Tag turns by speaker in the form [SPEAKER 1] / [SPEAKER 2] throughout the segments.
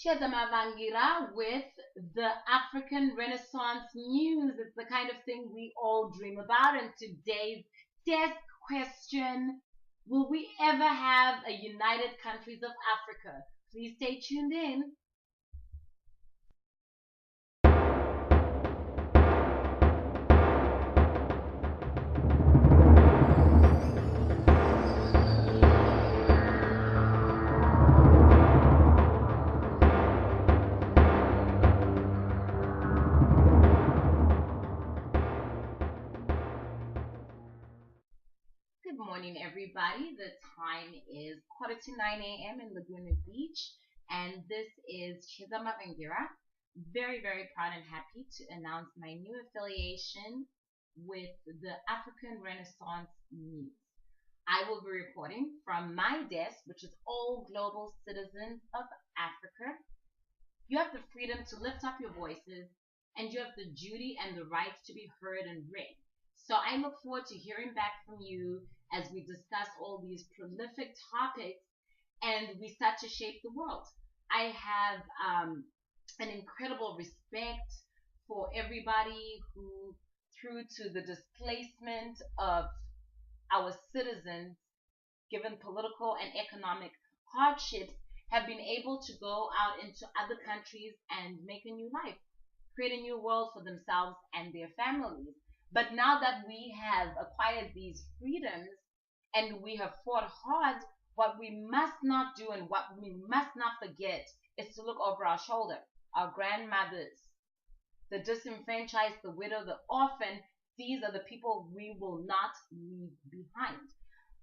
[SPEAKER 1] Chiedza mavangira with the African Renaissance news. It's the kind of thing we all dream about. And today's desk question: will we ever have a United Countries of Africa? Please stay tuned in. Good morning, everybody. The time is 8:45 a.m. in Laguna Beach, and this is Chiedza Mavangira. Very, very proud and happy to announce my new affiliation with the African Renaissance News. I will be reporting from my desk, which is all global citizens of Africa. You have the freedom to lift up your voices, and you have the duty and the right to be heard and read. So I look forward to hearing back from you as we discuss all these prolific topics and we start to shape the world. I have an incredible respect for everybody who, through to the displacement of our citizens, given political and economic hardships, have been able to go out into other countries and make a new life, create a new world for themselves and their families. But now that we have acquired these freedoms and we have fought hard, what we must not do and what we must not forget is to look over our shoulder. Our grandmothers, the disenfranchised, the widow, the orphan, these are the people we will not leave behind.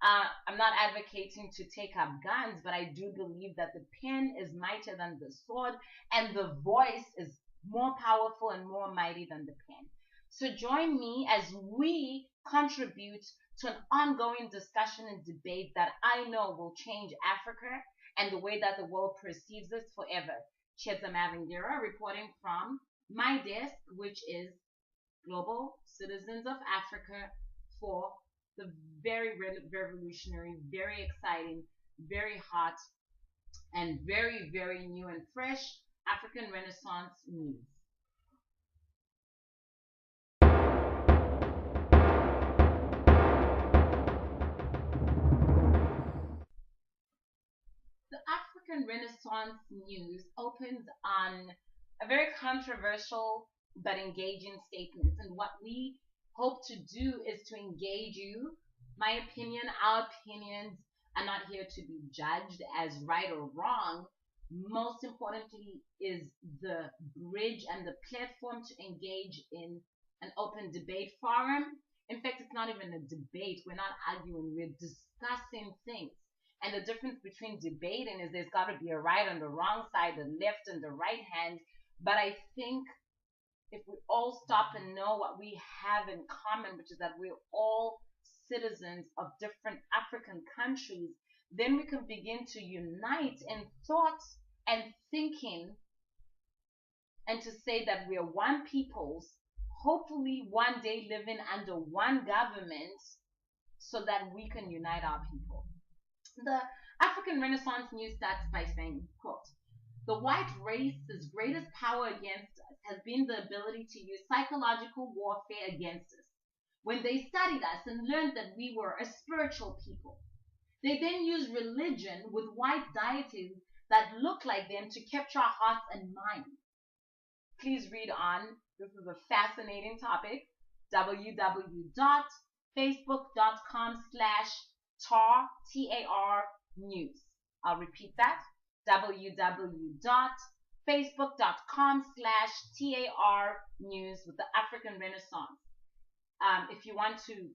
[SPEAKER 1] I'm not advocating to take up guns, but I do believe that the pen is mightier than the sword and the voice is more powerful and more mighty than the pen. So join me as we contribute to an ongoing discussion and debate that I know will change Africa and the way that the world perceives us forever. Chiedza Mavangira reporting from my desk, which is Global Citizens of Africa, for the very revolutionary, very exciting, very hot, and very, very new and fresh African Renaissance news. The African Renaissance News opens on a very controversial but engaging statement. And what we hope to do is to engage you. My opinion, our opinions are not here to be judged as right or wrong. Most importantly, is the bridge and the platform to engage in an open debate forum. In fact, it's not even a debate. We're not arguing, we're discussing things. And the difference between debating is there's got to be a right and the wrong side, the left and the right hand. But I think if we all stop and know what we have in common, which is that we're all citizens of different African countries, then we can begin to unite in thought and thinking and to say that we are one peoples, hopefully one day living under one government so that we can unite our people. The African Renaissance News starts by saying, quote, "The white race's greatest power against us has been the ability to use psychological warfare against us. When they studied us and learned that we were a spiritual people, they then used religion with white deities that looked like them to capture our hearts and minds." Please read on. This is a fascinating topic. www.facebook.com/TAR, TAR news. I'll repeat that. www.facebook.com/TAR news with the African Renaissance. If you want to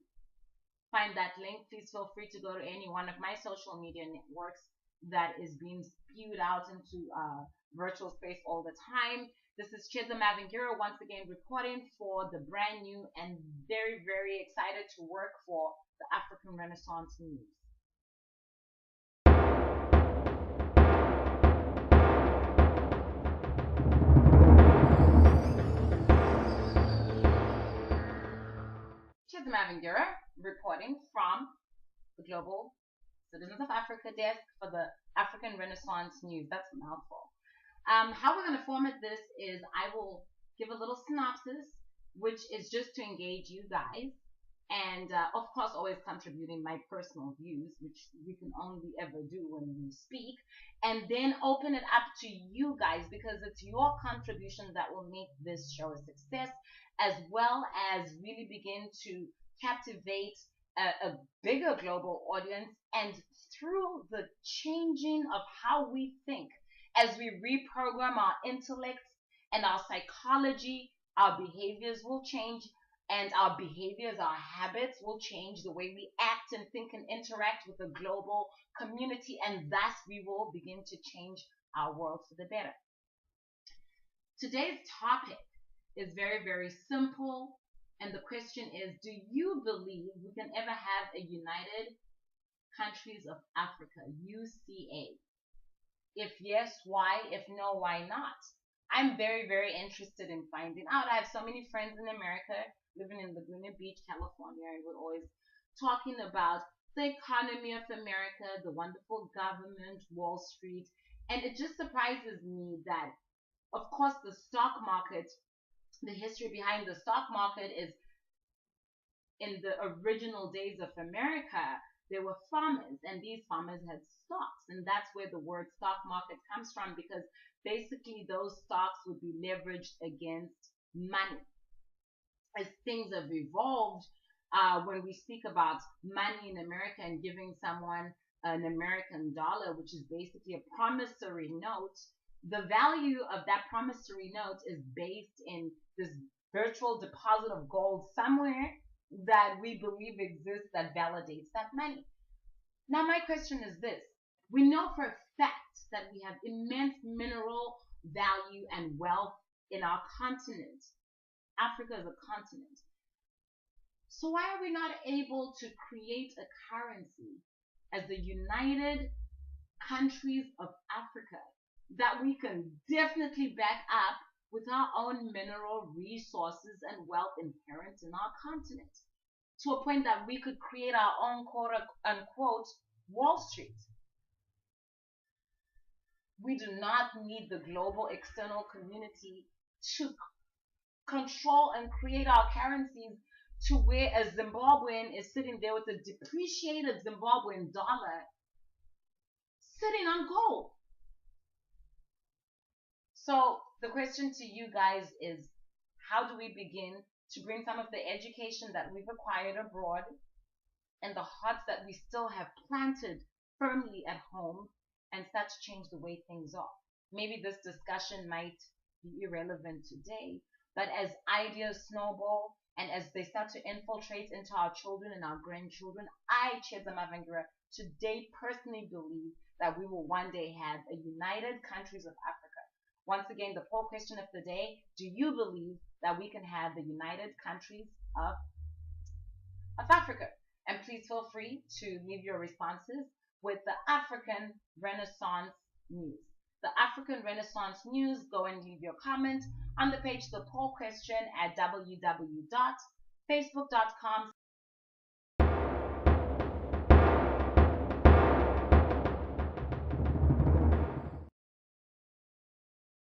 [SPEAKER 1] find that link, please feel free to go to any one of my social media networks that is being spewed out into virtual space all the time. This is Chiedza Mavangira once again reporting for the brand new and very, very excited to work for the African Renaissance News. Chiedza Mavangira reporting from the Global Citizens of Africa desk for the African Renaissance News. That's a mouthful. How we're going to format this is I will give a little synopsis, which is just to engage you guys. And of course, always contributing my personal views, which we can only ever do when we speak. And then open it up to you guys because it's your contribution that will make this show a success, as well as really begin to captivate a bigger global audience. And through the changing of how we think, as we reprogram our intellects and our psychology, our behaviors will change, and our behaviors, our habits will change, the way we act and think and interact with the global community, and thus we will begin to change our world for the better. Today's topic is very, very simple, and the question is, do you believe we can ever have a United Countries of Africa, UCA? If yes, why? If no, why not? I'm very, very interested in finding out. I have so many friends in America living in Laguna Beach, California, and we're always talking about the economy of America, the wonderful government, Wall Street. And it just surprises me that, of course, the stock market, the history behind the stock market is in the original days of America, there were farmers, and these farmers had stocks, and that's where the word stock market comes from, because basically those stocks would be leveraged against money. As things have evolved, when we speak about money in America and giving someone an American dollar, which is basically a promissory note, the value of that promissory note is based in this virtual deposit of gold somewhere that we believe exists that validates that money. Now, my question is this. We know for a fact that we have immense mineral value and wealth in our continent. Africa is a continent. So why are we not able to create a currency as the United Countries of Africa that we can definitely back up with our own mineral resources and wealth inherent in our continent, to a point that we could create our own quote unquote Wall Street? We do not need the global external community to control and create our currencies to where a Zimbabwean is sitting there with a depreciated Zimbabwean dollar sitting on gold. So the question to you guys is, how do we begin to bring some of the education that we've acquired abroad and the hearts that we still have planted firmly at home and start to change the way things are? Maybe this discussion might be irrelevant today, but as ideas snowball and as they start to infiltrate into our children and our grandchildren, I, chiedza mavangira, today personally believe that we will one day have a United Countries of Africa. Once again, the poll question of the day, do you believe that we can have the United Countries of Africa? And please feel free to leave your responses with the African Renaissance News. The African Renaissance News, go and leave your comment on the page, the poll question, at www.facebook.com